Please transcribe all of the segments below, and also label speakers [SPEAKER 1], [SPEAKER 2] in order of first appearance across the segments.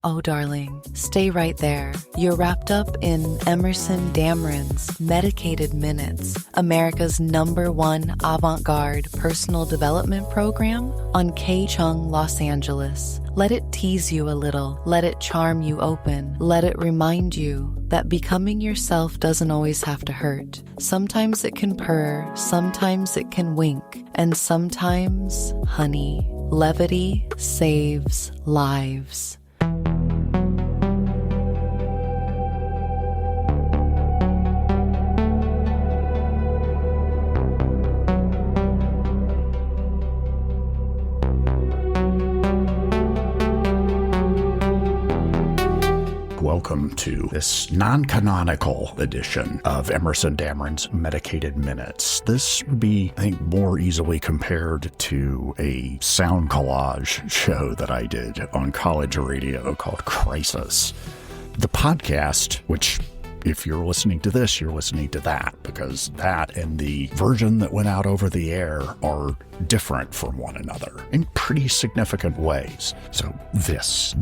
[SPEAKER 1] Oh, darling, stay right there. You're wrapped up in Emerson Dameron's Medicated Minutes, America's #1 avant-garde personal development program on K-Chung, Los Angeles. Let it tease you a little. Let it charm you open. Let it remind you that becoming yourself doesn't always have to hurt. Sometimes it can purr, sometimes it can wink, and sometimes, honey, levity saves lives.
[SPEAKER 2] Welcome to this non-canonical edition of Emerson Dameron's Medicated Minutes. This would be, I think, more easily compared to a sound collage show that I did on college radio called Crisis. The podcast, which, if you're listening to this, you're listening to that, because that and the version that went out over the air are different from one another in pretty significant ways. So this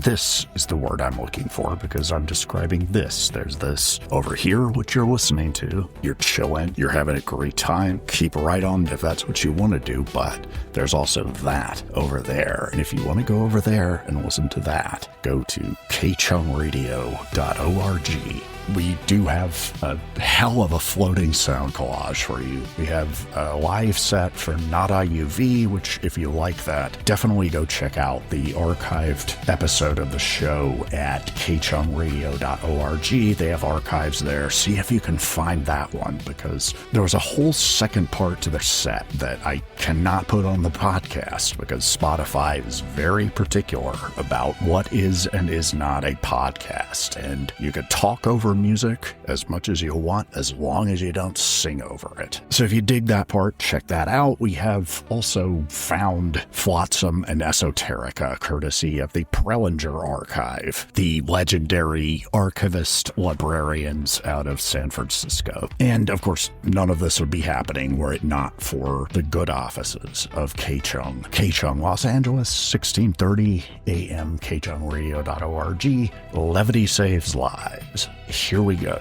[SPEAKER 2] is the word I'm looking for, because I'm describing this. There's this over here, which you're listening to. You're chilling. You're having a great time. Keep right on if that's what you want to do, but there's also that over there. And if you want to go over there and listen to that, go to kchungradio.org. We do have a hell of a floating sound collage for you. We have a live set for Not IUV, which, if you like that, definitely go check out the archived episode of the show at kchungradio.org. They have archives there. See if you can find that one, because there was a whole second part to the set that I cannot put on the podcast because Spotify is very particular about what is and is not a podcast. And you could talk over music as much as you want, as long as you don't sing over it. So if you dig that part, check that out. We have also found Flotsam and Esoterica, courtesy of the Prellinger Archive, the legendary archivist librarians out of San Francisco. And of course, none of this would be happening were it not for the good offices of K-Chung. K-Chung, Los Angeles, 1630 AM, kchungradio.org. Levity saves lives. Here we go.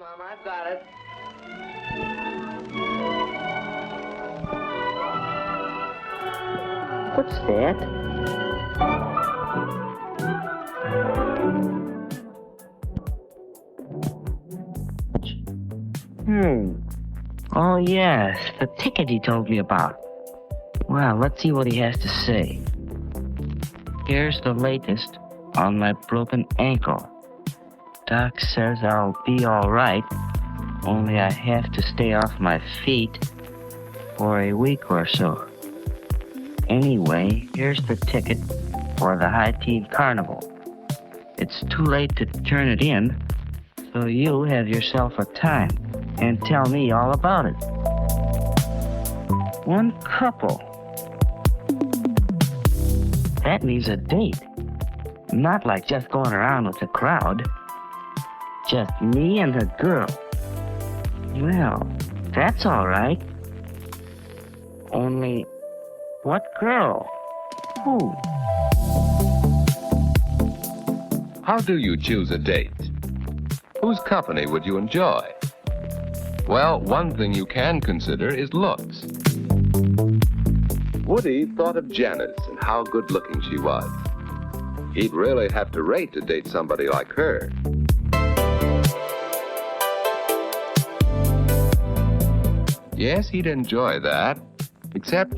[SPEAKER 3] Mom, I've got it. What's that? Oh, yes, the ticket he told me about. Well, let's see what he has to say. Here's the latest on my broken ankle. Doc says I'll be all right, only I have to stay off my feet for a week or so. Anyway, here's the ticket for the High Teen Carnival. It's too late to turn it in, so you have yourself a time and tell me all about it. One couple. That means a date. Not like just going around with a crowd. Just me and the girl. Well, that's all right. Only, what girl? Who?
[SPEAKER 4] How do you choose a date? Whose company would you enjoy? Well, one thing you can consider is looks. Woody thought of Janice and how good-looking she was. He'd really have to rate to date somebody like her. Yes, he'd enjoy that. Except,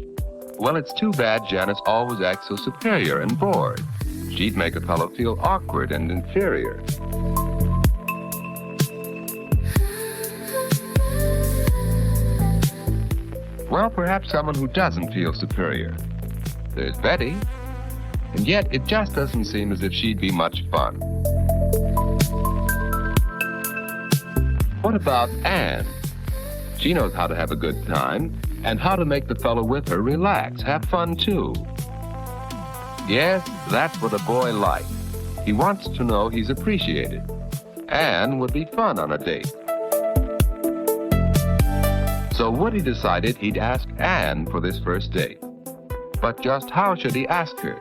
[SPEAKER 4] well, it's too bad Janice always acts so superior and bored. She'd make a fellow feel awkward and inferior. Well, perhaps someone who doesn't feel superior. There's Betty, and yet it just doesn't seem as if she'd be much fun. What about Anne? She knows how to have a good time and how to make the fellow with her relax, have fun too. Yes, that's what a boy likes. He wants to know he's appreciated. Anne would be fun on a date. So Woody decided he'd ask Anne for this first date. But just how should he ask her?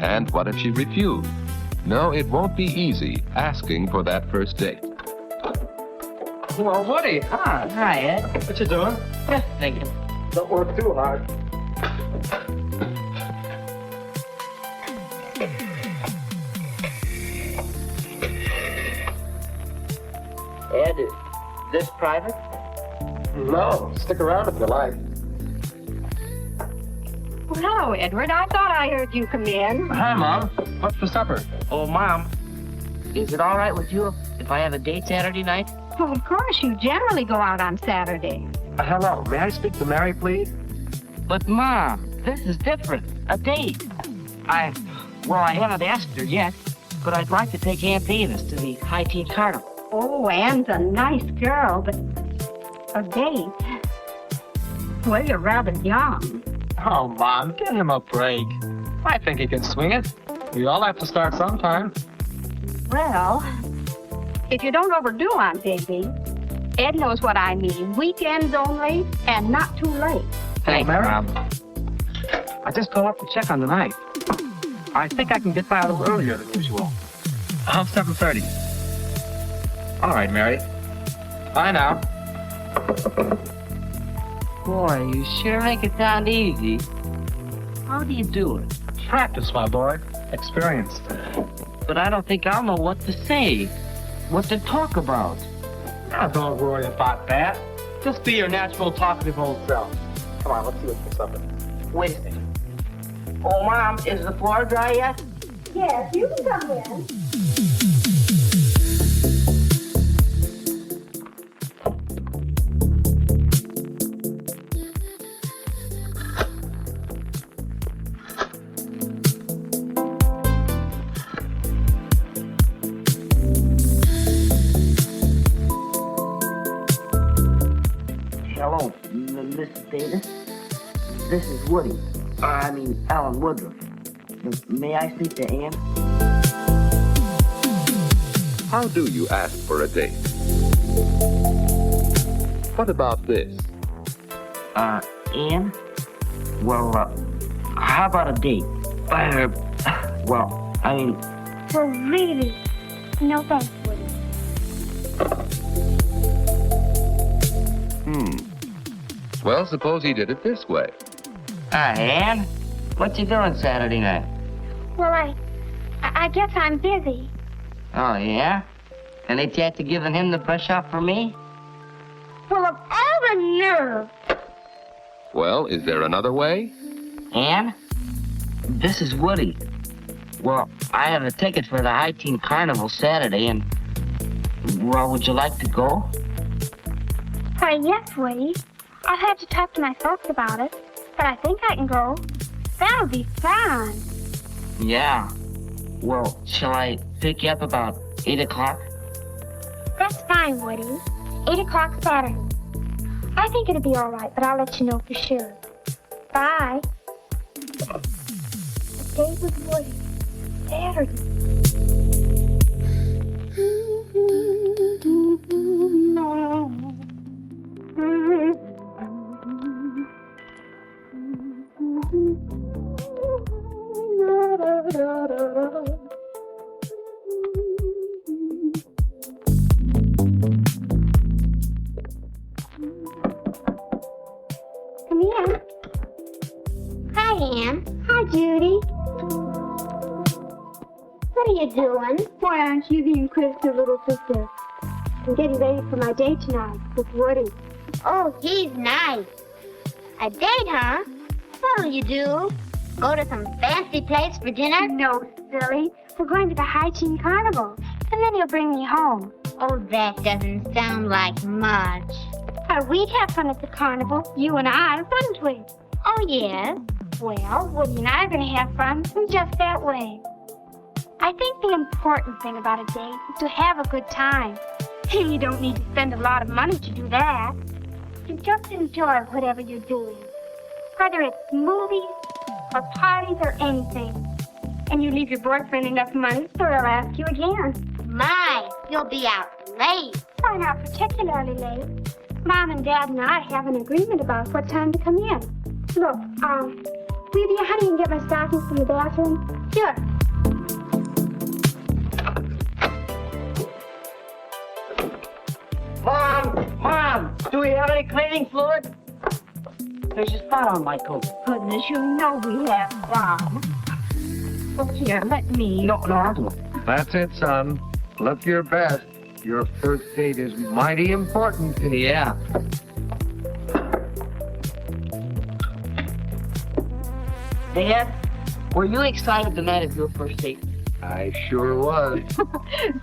[SPEAKER 4] And what if she refused? No, it won't be easy asking for that first date.
[SPEAKER 5] Well, Woody, hi.
[SPEAKER 3] Hi, Ed.
[SPEAKER 5] What you doing?
[SPEAKER 3] Just thinking.
[SPEAKER 5] Don't work too hard.
[SPEAKER 3] Ed, is this private?
[SPEAKER 5] No, stick around if you like.
[SPEAKER 6] Well, hello, Edward. I thought I heard you come in.
[SPEAKER 5] Hi, Mom. What's for supper?
[SPEAKER 3] Oh, Mom, is it all right with you if I have a date Saturday night?
[SPEAKER 6] Well, of course, you generally go out on Saturday.
[SPEAKER 5] Hello, may I speak to Mary, please?
[SPEAKER 3] But, Mom, this is different. A date. I haven't asked her yet, but I'd like to take Aunt Davis to the High Teen Carnival.
[SPEAKER 6] Oh, Anne's a nice girl, but a date? Well, you're rather young.
[SPEAKER 5] Oh, Mom, give him a break. I think he can swing it. We all have to start sometime.
[SPEAKER 6] Well, if you don't overdo Aunt Davy, Ed knows what I mean. Weekends only, and not too late.
[SPEAKER 3] Thanks,
[SPEAKER 5] Mary?
[SPEAKER 3] Mom.
[SPEAKER 5] I just called up to check on the night. I think I can get by a little earlier than usual. I'm 7:30. All right, Mary. Bye now.
[SPEAKER 3] Boy, you sure make it sound easy. How do you do it?
[SPEAKER 5] Practice, my boy. Experience.
[SPEAKER 3] But I don't think I'll know what to say, what to talk about.
[SPEAKER 5] Now, don't worry about that. Just be your natural talkative old self. Come on, let's see what's for supper.
[SPEAKER 3] Wait a second. Oh, Mom, is the floor dry yet?
[SPEAKER 6] Yes, you can come in.
[SPEAKER 3] Hello, Mrs. Davis. This is Woody. Alan Woodruff. May I speak to Anne?
[SPEAKER 4] How do you ask for a date? What about this?
[SPEAKER 3] Anne? Well, how about a date?
[SPEAKER 6] Well, really? No thanks, Woody.
[SPEAKER 4] Well, suppose he did it this way.
[SPEAKER 3] Hi, Ann. What you doing Saturday night?
[SPEAKER 6] Well, I guess I'm busy.
[SPEAKER 3] Oh, yeah? And they had to giving him the brush off for me?
[SPEAKER 6] Well, of all the nerve.
[SPEAKER 4] Well, is there another way?
[SPEAKER 3] Ann? This is Woody. Well, I have a ticket for the High Teen Carnival Saturday, and... Well, would you like to go?
[SPEAKER 6] Why, yes, Woody. I'll have to talk to my folks about it, but I think I can go. That'll be fun.
[SPEAKER 3] Yeah. Well, shall I pick you up about 8 o'clock?
[SPEAKER 6] That's fine, Woody. 8 o'clock Saturday. I think it'll be all right, but I'll let you know for sure. Bye. A date with Woody. Saturday. Come here. Hi, Ann. Hi, Judy. What are you doing? Why aren't you being Krista's little sister? I'm getting ready for my date tonight with Woody.
[SPEAKER 7] Oh, he's nice. A date, huh? What'll you do? Go to some fancy place for dinner?
[SPEAKER 6] No, silly. We're going to the High Teen Carnival, and then he'll bring me home.
[SPEAKER 7] Oh, that doesn't sound like much.
[SPEAKER 6] We'd have fun at the carnival, you and I, wouldn't we?
[SPEAKER 7] Oh, yes.
[SPEAKER 6] Well, Woody and I are going to have fun in just that way. I think the important thing about a date is to have a good time. You don't need to spend a lot of money to do that. You just enjoy whatever you're doing, whether it's movies or parties or anything. And you leave your boyfriend enough money so he'll ask you again.
[SPEAKER 7] My, you'll be out late.
[SPEAKER 6] Why not particularly late? Mom and Dad and I have an agreement about what time to come in. Look, will you be a honey and get my stockings from the bathroom? Sure.
[SPEAKER 3] Mom, do we have any cleaning fluid? There's a spot on my coat.
[SPEAKER 6] Goodness, you know we have some. Well, here, let me.
[SPEAKER 3] No.
[SPEAKER 5] That's it, son. Look your best. Your first date is mighty important.
[SPEAKER 3] Yeah. Dad, were you excited the night of your first date?
[SPEAKER 5] I sure was.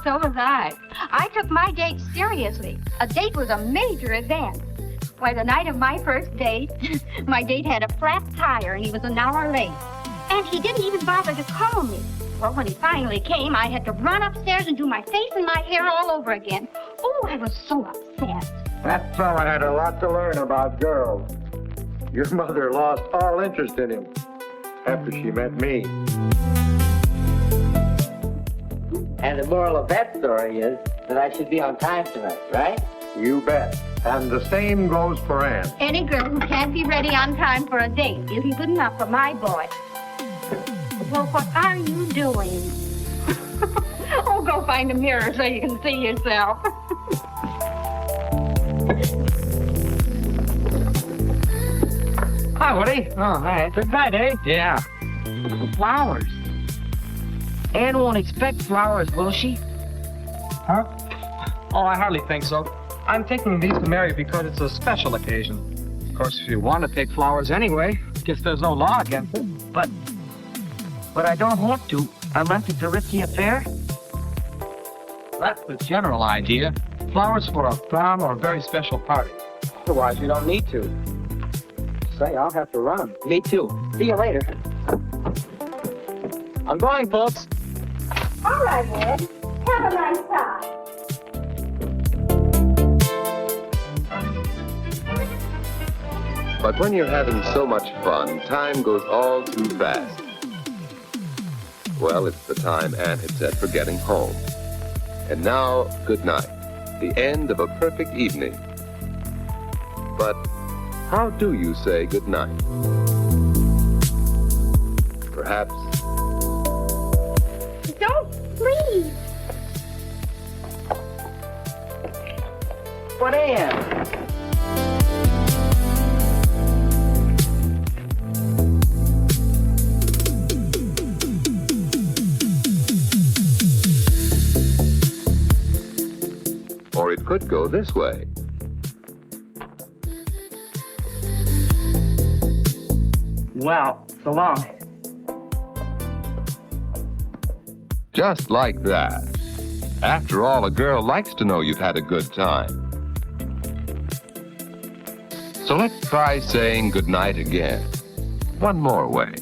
[SPEAKER 6] So was I. I took my date seriously. A date was a major event. Why, the night of my first date, my date had a flat tire and he was an hour late. And he didn't even bother to call me. Well, when he finally came, I had to run upstairs and do my face and my hair all over again. Oh, I was so upset.
[SPEAKER 5] That fella had a lot to learn about girls. Your mother lost all interest in him after she met me.
[SPEAKER 3] And the moral of that story is that I should be on time tonight, right?
[SPEAKER 5] You bet. And the same goes for Ann.
[SPEAKER 6] Any girl who can't be ready on time for a date isn't good enough for my boy. Well, what are you doing? Oh, go find a mirror so you can see yourself.
[SPEAKER 5] Hi, Woody.
[SPEAKER 3] Oh, hi.
[SPEAKER 5] Good night, eh?
[SPEAKER 3] Yeah. Flowers. Ann won't expect flowers, will she?
[SPEAKER 5] Huh? Oh, I hardly think so. I'm taking these to Mary because it's a special occasion. Of course, if you want to take flowers anyway, guess there's no law against it.
[SPEAKER 3] But I don't have to. I left it to Richie Affair.
[SPEAKER 5] That's the general idea. Flowers for a prom or a very special party. Otherwise, you don't need to. Say, I'll have to run.
[SPEAKER 3] Me too. See you later.
[SPEAKER 5] I'm going, folks.
[SPEAKER 6] All right, Ed. Have a nice time.
[SPEAKER 4] But when you're having so much fun, time goes all too fast. Well, it's the time Ann had set for getting home. And now, good night. The end of a perfect evening. But how do you say good night? Perhaps...
[SPEAKER 6] Don't, please.
[SPEAKER 3] What, Ann?
[SPEAKER 4] it could go this way.
[SPEAKER 5] Well, so long.
[SPEAKER 4] Just like that. After all, a girl likes to know you've had a good time. So let's try saying goodnight again. One more way.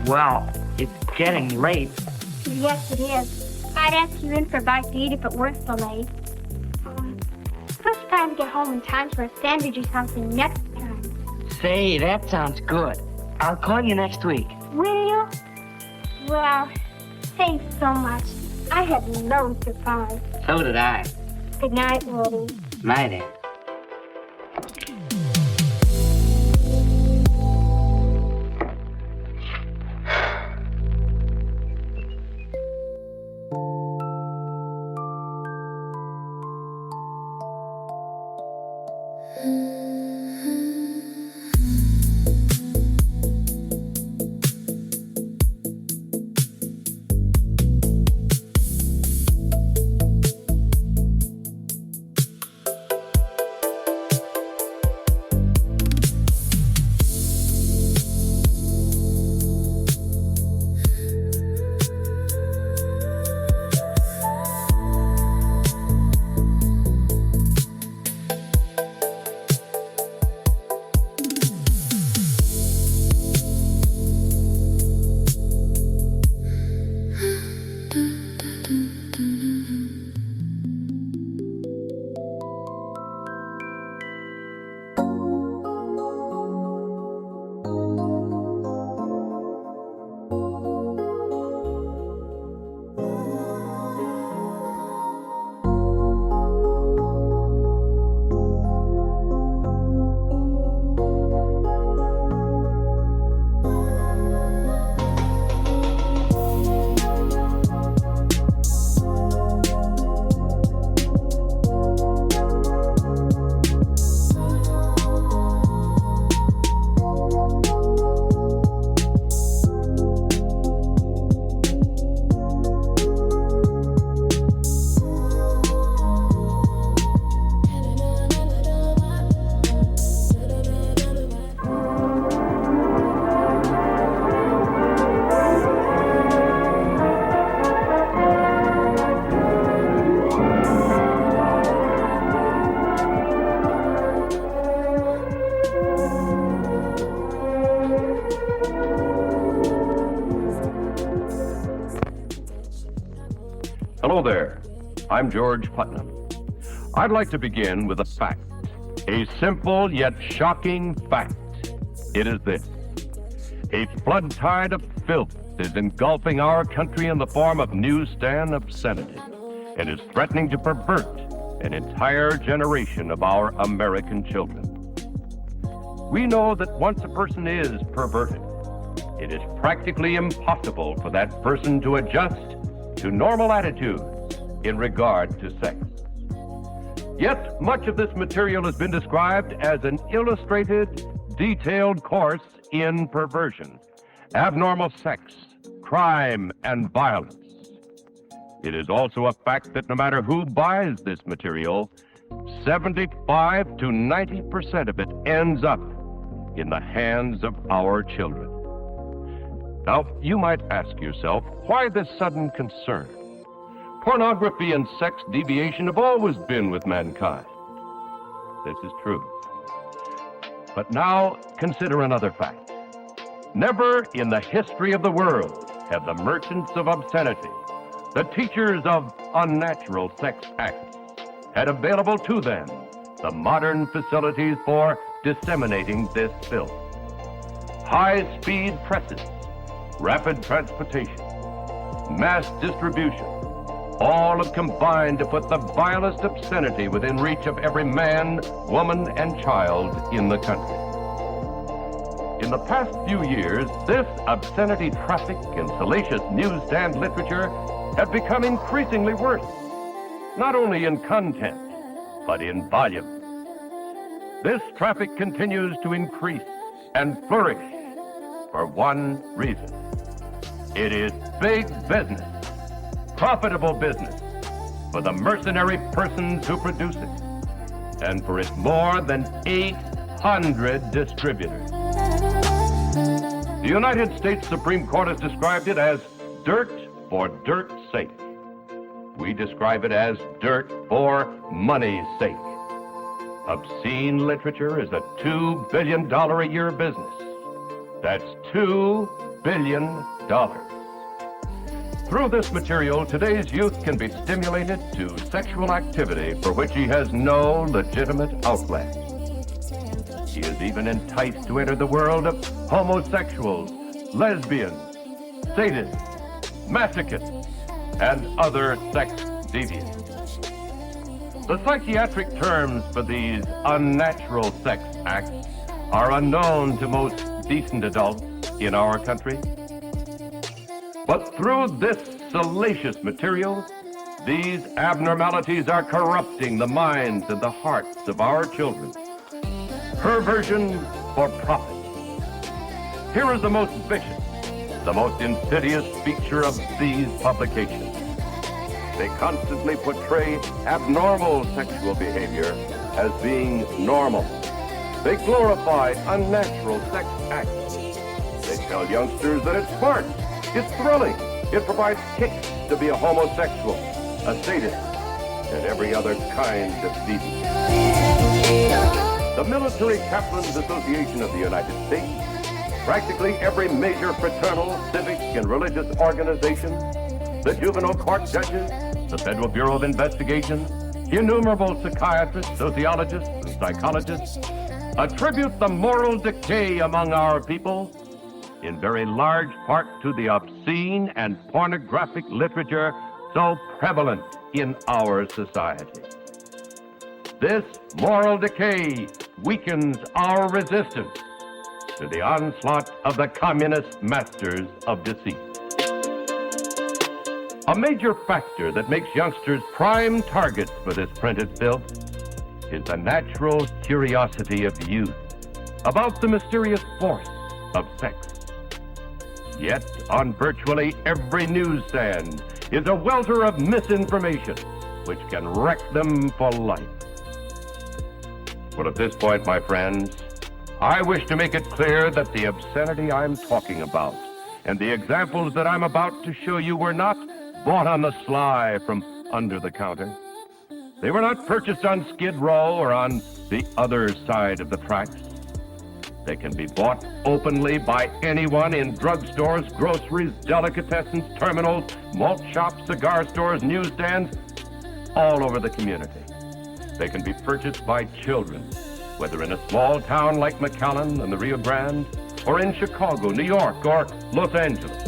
[SPEAKER 3] Well, it's getting late.
[SPEAKER 6] Yes, it is. I'd ask you in for a bite to eat if it weren't so late. First time to get home in time for a sandwich or something next time.
[SPEAKER 3] Say, that sounds good. I'll call you next week.
[SPEAKER 6] Will you? Well, thanks so much. I had loads of fun.
[SPEAKER 3] So did I.
[SPEAKER 6] Good night, Woody.
[SPEAKER 3] Night, Ann.
[SPEAKER 8] Hello there. I'm George Putnam. I'd like to begin with a fact, a simple yet shocking fact. It is this: a flood tide of filth is engulfing our country in the form of newsstand obscenity and is threatening to pervert an entire generation of our American children. We know that once a person is perverted, it is practically impossible for that person to adjust to normal attitudes in regard to sex. Yet, much of this material has been described as an illustrated, detailed course in perversion, abnormal sex, crime, and violence. It is also a fact that no matter who buys this material, 75 to 90% of it ends up in the hands of our children. Now, you might ask yourself, why this sudden concern? Pornography and sex deviation have always been with mankind. This is true. But now, consider another fact. Never in the history of the world have the merchants of obscenity, the teachers of unnatural sex acts, had available to them the modern facilities for disseminating this filth. High-speed presses, rapid transportation, mass distribution, all have combined to put the vilest obscenity within reach of every man, woman, and child in the country. In the past few years, this obscenity traffic and salacious newsstand literature have become increasingly worse, not only in content, but in volume. This traffic continues to increase and flourish for one reason. It is big business, profitable business, for the mercenary persons who produce it, and for its more than 800 distributors. The United States Supreme Court has described it as dirt for dirt's sake. We describe it as dirt for money's sake. Obscene literature is a $2 billion a year business. That's $2 billion. Through this material, today's youth can be stimulated to sexual activity for which he has no legitimate outlet. He is even enticed to enter the world of homosexuals, lesbians, sadists, masochists, and other sex deviants. The psychiatric terms for these unnatural sex acts are unknown to most decent adults in our country. But through this salacious material, these abnormalities are corrupting the minds and the hearts of our children. Perversion for profit. Here is the most vicious, the most insidious feature of these publications. They constantly portray abnormal sexual behavior as being normal. They glorify unnatural sex acts. They tell youngsters that it's smart, it's thrilling, it provides kicks to be a homosexual, a sadist, and every other kind of deviant. The Military Chaplains Association of the United States, practically every major fraternal, civic, and religious organization, the juvenile court judges, the Federal Bureau of Investigation, innumerable psychiatrists, sociologists, and psychologists attribute the moral decay among our people in very large part to the obscene and pornographic literature so prevalent in our society. This moral decay weakens our resistance to the onslaught of the communist masters of deceit. A major factor that makes youngsters prime targets for this printed filth is the natural curiosity of youth about the mysterious force of sex. Yet, on virtually every newsstand is a welter of misinformation which can wreck them for life. Well, at this point, my friends, I wish to make it clear that the obscenity I'm talking about and the examples that I'm about to show you were not bought on the sly from under the counter. They were not purchased on Skid Row or on the other side of the tracks. They can be bought openly by anyone in drugstores, groceries, delicatessens, terminals, malt shops, cigar stores, newsstands, all over the community. They can be purchased by children, whether in a small town like McAllen and the Rio Grande, or in Chicago, New York, or Los Angeles.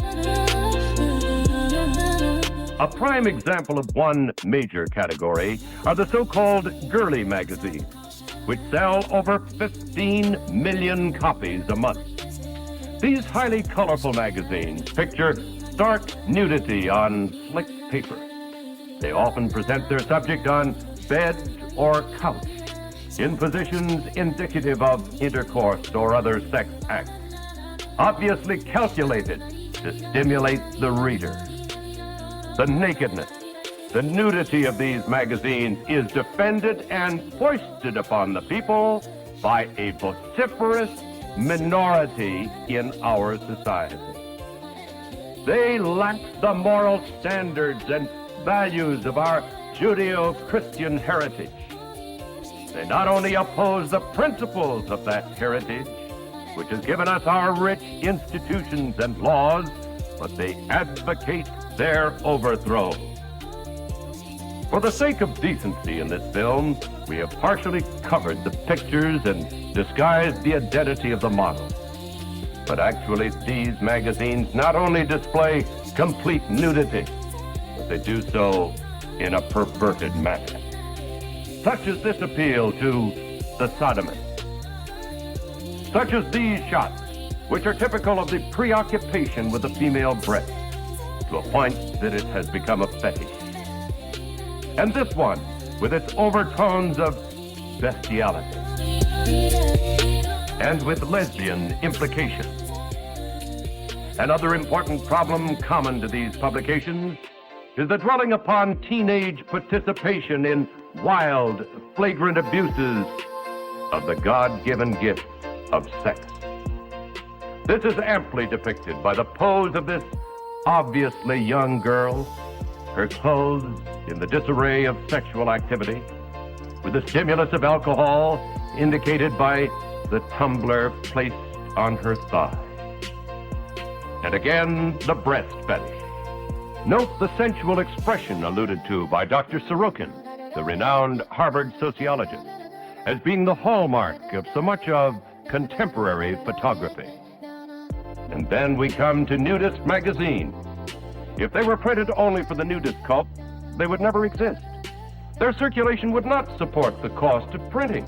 [SPEAKER 8] A prime example of one major category are the so-called girly magazines, which sell over 15 million copies a month. These highly colorful magazines picture stark nudity on slick paper. They often present their subject on bed or couch, in positions indicative of intercourse or other sex acts, obviously calculated to stimulate the reader. The nakedness, the nudity of these magazines is defended and foisted upon the people by a vociferous minority in our society. They lack the moral standards and values of our Judeo-Christian heritage. They not only oppose the principles of that heritage, which has given us our rich institutions and laws, but they advocate their overthrow. For the sake of decency in this film, we have partially covered the pictures and disguised the identity of the model. But actually, these magazines not only display complete nudity, but they do so in a perverted manner. Such as this appeal to the sodomist. Such as these shots, which are typical of the preoccupation with the female breast, to a point that it has become a fetish. And this one, with its overtones of bestiality, and with lesbian implications. Another important problem common to these publications is the dwelling upon teenage participation in wild, flagrant abuses of the God-given gift of sex. This is amply depicted by the pose of this obviously young girl, her clothes in the disarray of sexual activity, with the stimulus of alcohol indicated by the tumbler placed on her thigh. And again, the breast fetish. Note the sensual expression alluded to by Dr. Sorokin, the renowned Harvard sociologist, as being the hallmark of so much of contemporary photography. And then we come to nudist magazines. If they were printed only for the nudist cult, they would never exist. Their circulation would not support the cost of printing.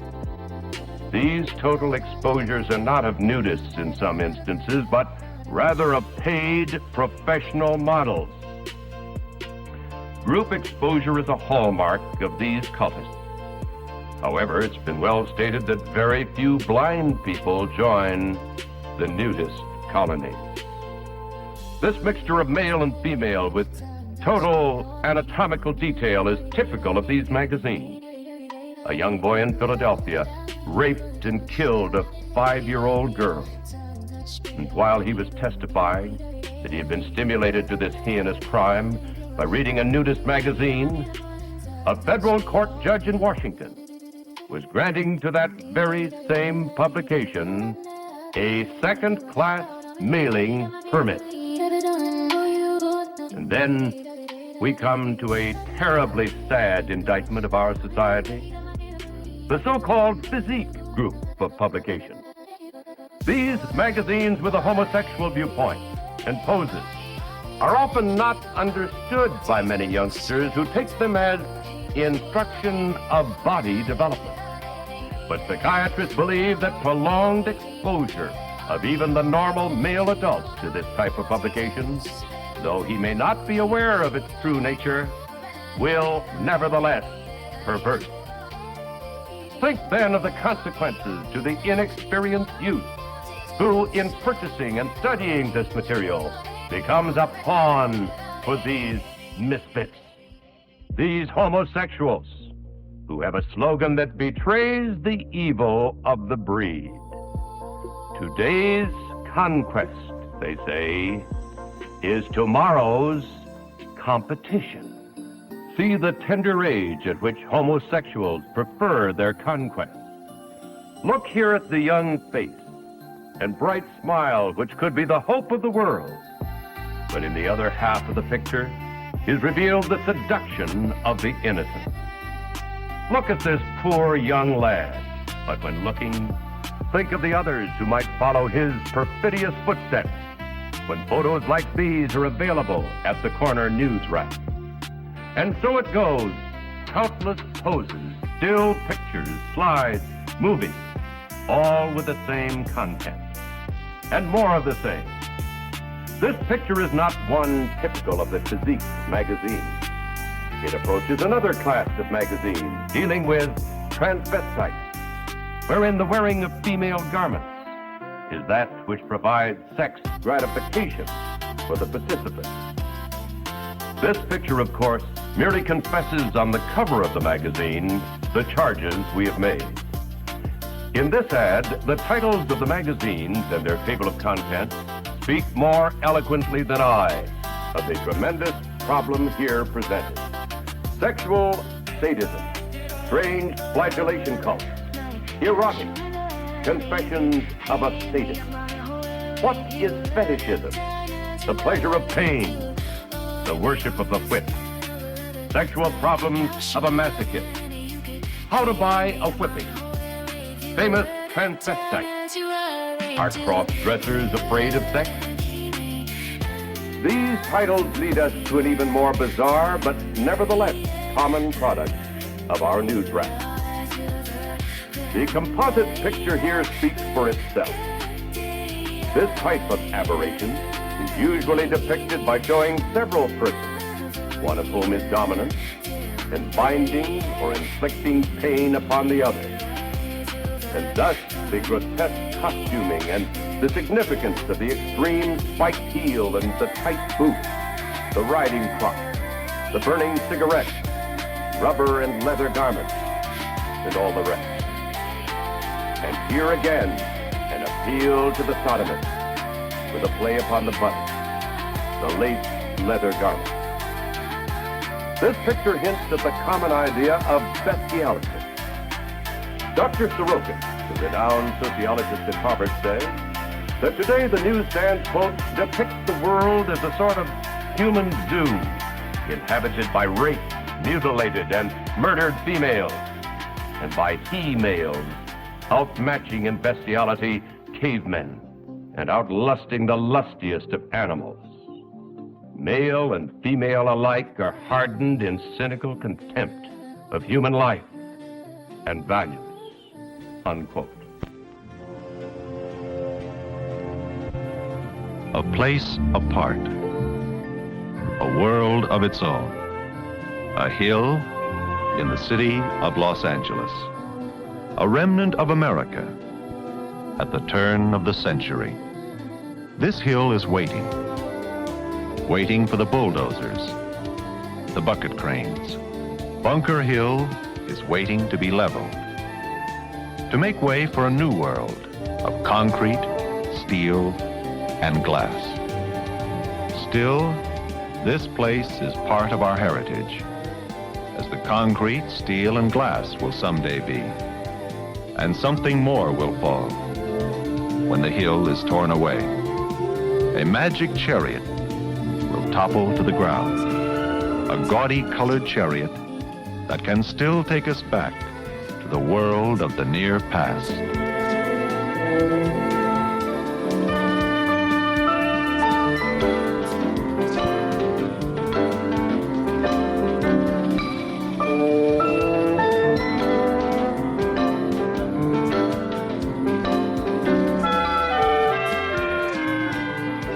[SPEAKER 8] These total exposures are not of nudists in some instances, but rather of paid professional models. Group exposure is a hallmark of these cultists. However, it's been well stated that very few blind people join the nudist colony. This mixture of male and female with total anatomical detail is typical of these magazines. A young boy in Philadelphia raped and killed a 5-year-old girl. And while he was testifying that he had been stimulated to this heinous crime by reading a nudist magazine, a federal court judge in Washington was granting to that very same publication a second-class mailing permit. And then we come to a terribly sad indictment of our society, the so-called physique group of publications. These magazines with a homosexual viewpoint and poses are often not understood by many youngsters who take them as instruction of body development. But psychiatrists believe that prolonged exposure of even the normal male adult to this type of publication, though he may not be aware of its true nature, will nevertheless pervert. Think then of the consequences to the inexperienced youth who, in purchasing and studying this material, becomes a pawn for these misfits, these homosexuals who have a slogan that betrays the evil of the breed. Today's conquest, they say, is tomorrow's competition. See the tender age at which homosexuals prefer their conquest. Look here at the young face and bright smile which could be the hope of the world, but in the other half of the picture is revealed the seduction of the innocent. Look at this poor young lad, but when looking, think of the others who might follow his perfidious footsteps when photos like these are available at the corner news rack. And so it goes, countless poses, still pictures, slides, movies, all with the same content, and more of the same. This picture is not one typical of the physique magazine. It approaches another class of magazines dealing with transvestites, wherein the wearing of female garments is that which provides sex gratification for the participants. This picture, of course, merely confesses on the cover of the magazine the charges we have made. In this ad, the titles of the magazines and their table of contents speak more eloquently than I of the tremendous problem here presented. Sexual sadism, strange flagellation cult, erotic confessions of a sadist. What is fetishism? The pleasure of pain, the worship of the whip, sexual problems of a masochist, how to buy a whipping, famous transvestites, are cross-dressers afraid of sex? These titles lead us to an even more bizarre but nevertheless common product of our news rack. The composite picture here speaks for itself. This type of aberration is usually depicted by showing several persons, one of whom is dominant, and binding or inflicting pain upon the other. And thus the grotesque costuming and the significance of the extreme spiked heel and the tight boot, the riding crop, the burning cigarettes, rubber and leather garments, and all the rest. And here again, an appeal to the sodomist, with a play upon the button, the lace leather garment. This picture hints at the common idea of bestiality. Dr. Sorokin, the renowned sociologist at Harvard, says that today the newsstand, quote, depicts the world as a sort of human zoo, inhabited by raped, mutilated, and murdered females, and by he-males, outmatching in bestiality cavemen, and outlusting the lustiest of animals. Male and female alike are hardened in cynical contempt of human life and values, unquote.
[SPEAKER 9] A place apart, a world of its own, a hill in the city of Los Angeles, a remnant of America at the turn of the century. This hill is waiting for the bulldozers, the bucket cranes. Bunker Hill is waiting to be leveled, to make way for a new world of concrete, steel, and glass. Still, this place is part of our heritage, as the concrete, steel, and glass will someday be. And something more will fall when the hill is torn away. A magic chariot will topple to the ground, a gaudy colored chariot that can still take us back to the world of the near past.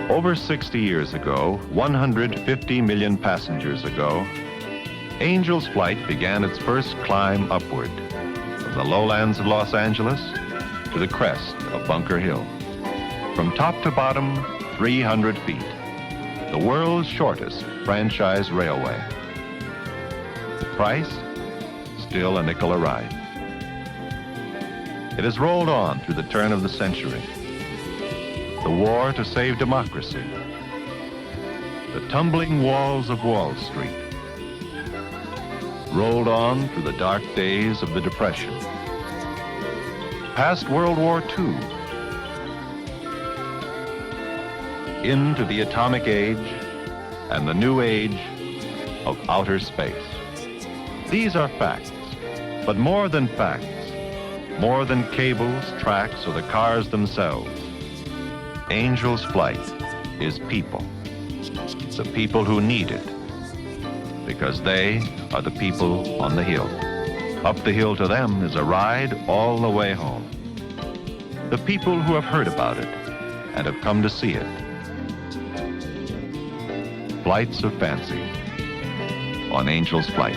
[SPEAKER 9] Over 60 years ago, 150 million passengers ago, Angel's Flight began its first climb upward from the lowlands of Los Angeles to the crest of Bunker Hill. From top to bottom, 300 feet, the world's shortest franchise railway. The price? Still a nickel a ride. It has rolled on through the turn of the century. The war to save democracy, the tumbling walls of Wall Street, rolled on through the dark days of the Depression, past World War II, into the atomic age and the new age of outer space. These are facts, but more than facts, more than cables, tracks, or the cars themselves. Angel's Flight is people. The people who need it, because they are the people on the hill. Up the hill to them is a ride all the way home. The people who have heard about it and have come to see it. Flights of Fancy on Angel's Flight.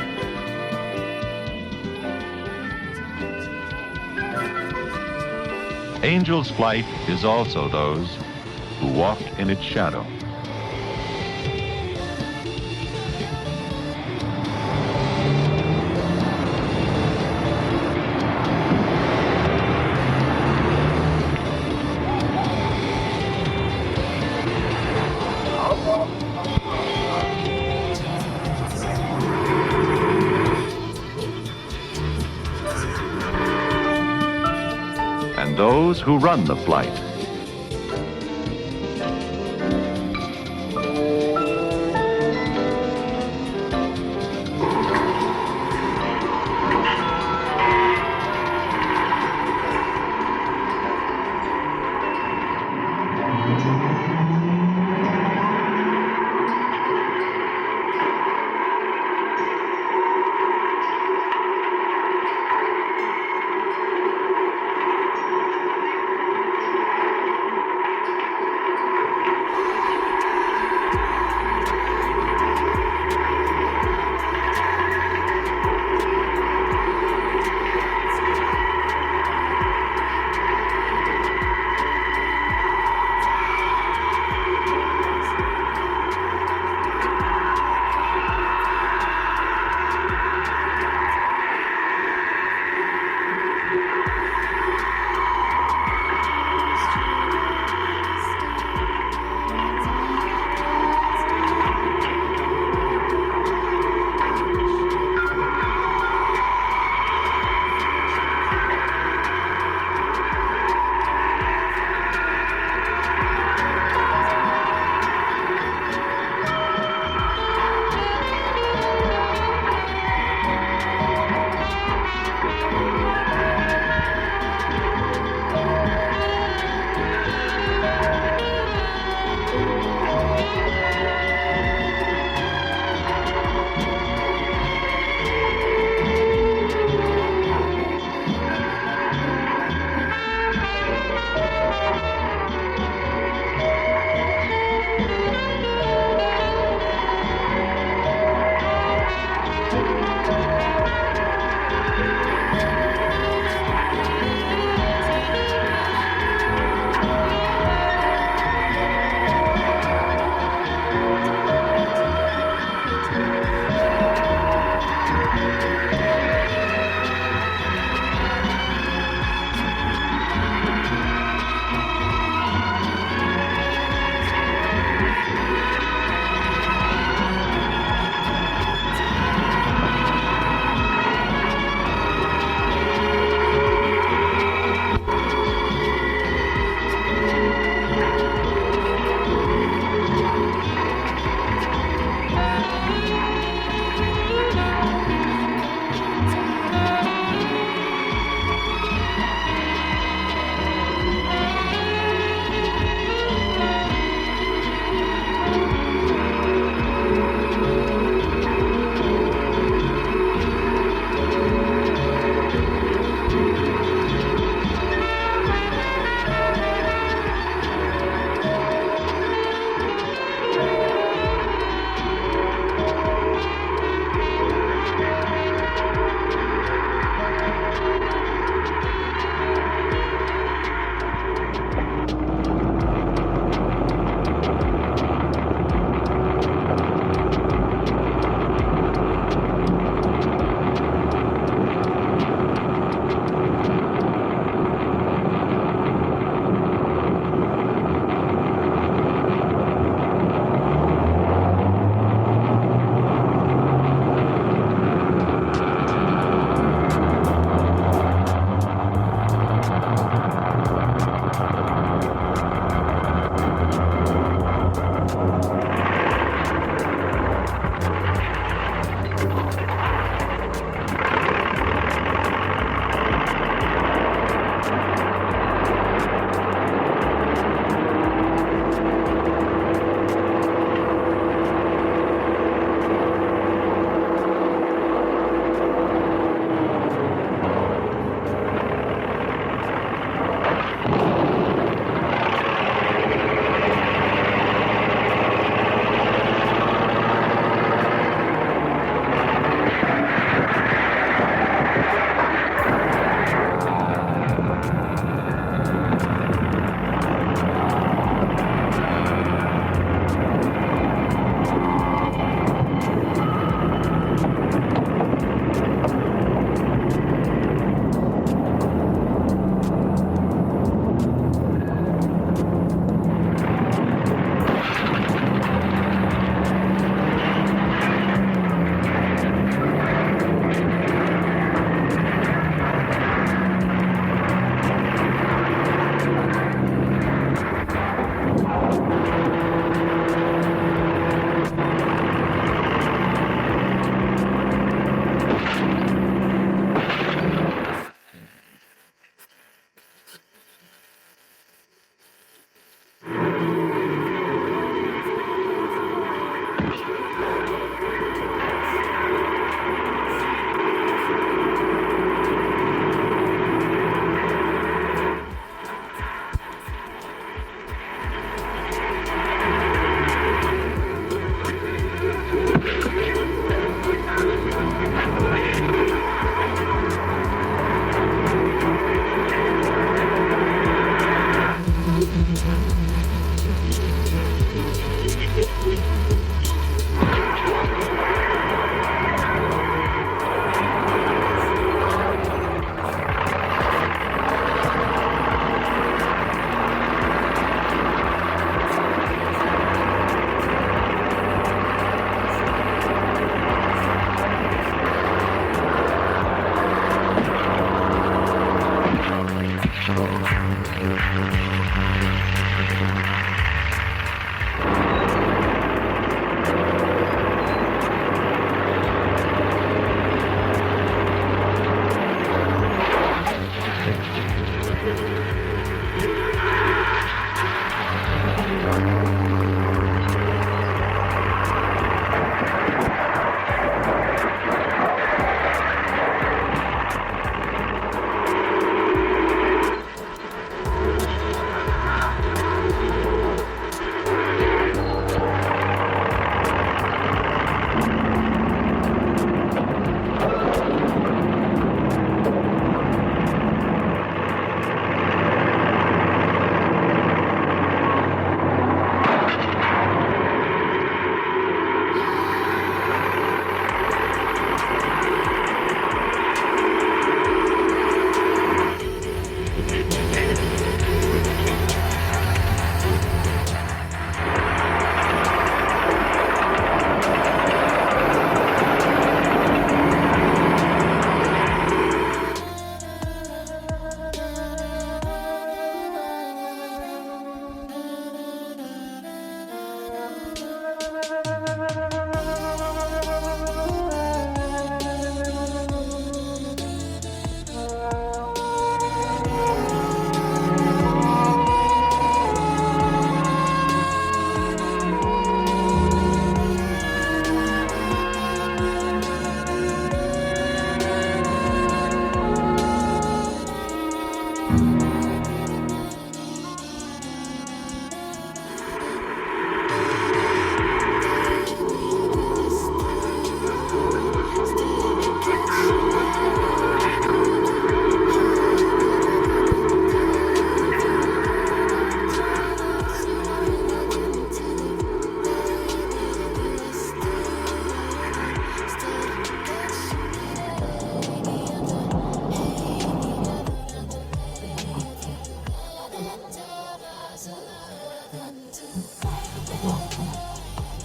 [SPEAKER 9] Angel's Flight is also those who walked in its shadow. And those who run the flight.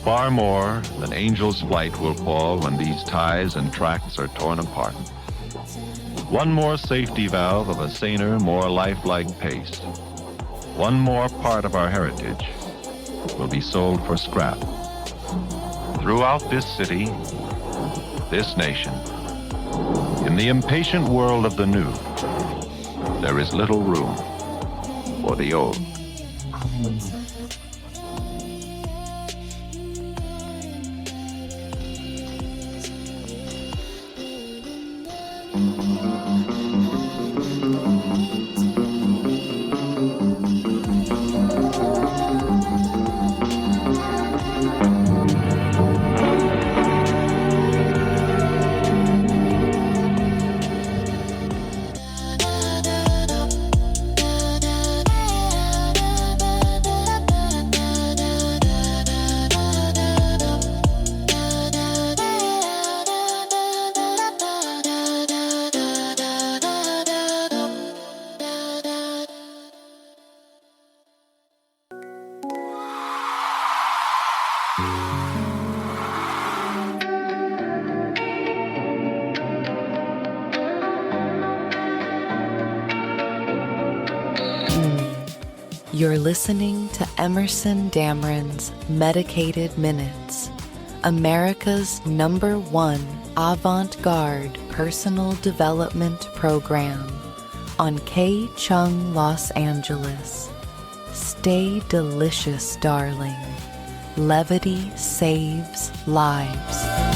[SPEAKER 9] Far more than angel's flight will fall when these ties and tracks are torn apart. One more safety valve of a saner, more lifelike pace. One more part of our heritage will be sold for scrap. Throughout this city, this nation, in the impatient world of the new, there is little room for the old.
[SPEAKER 1] You're listening to Emerson Dameron's Medicated Minutes, America's #1 avant-garde personal development program on K-Chung, Los Angeles. Stay delicious, darling. Levity saves lives.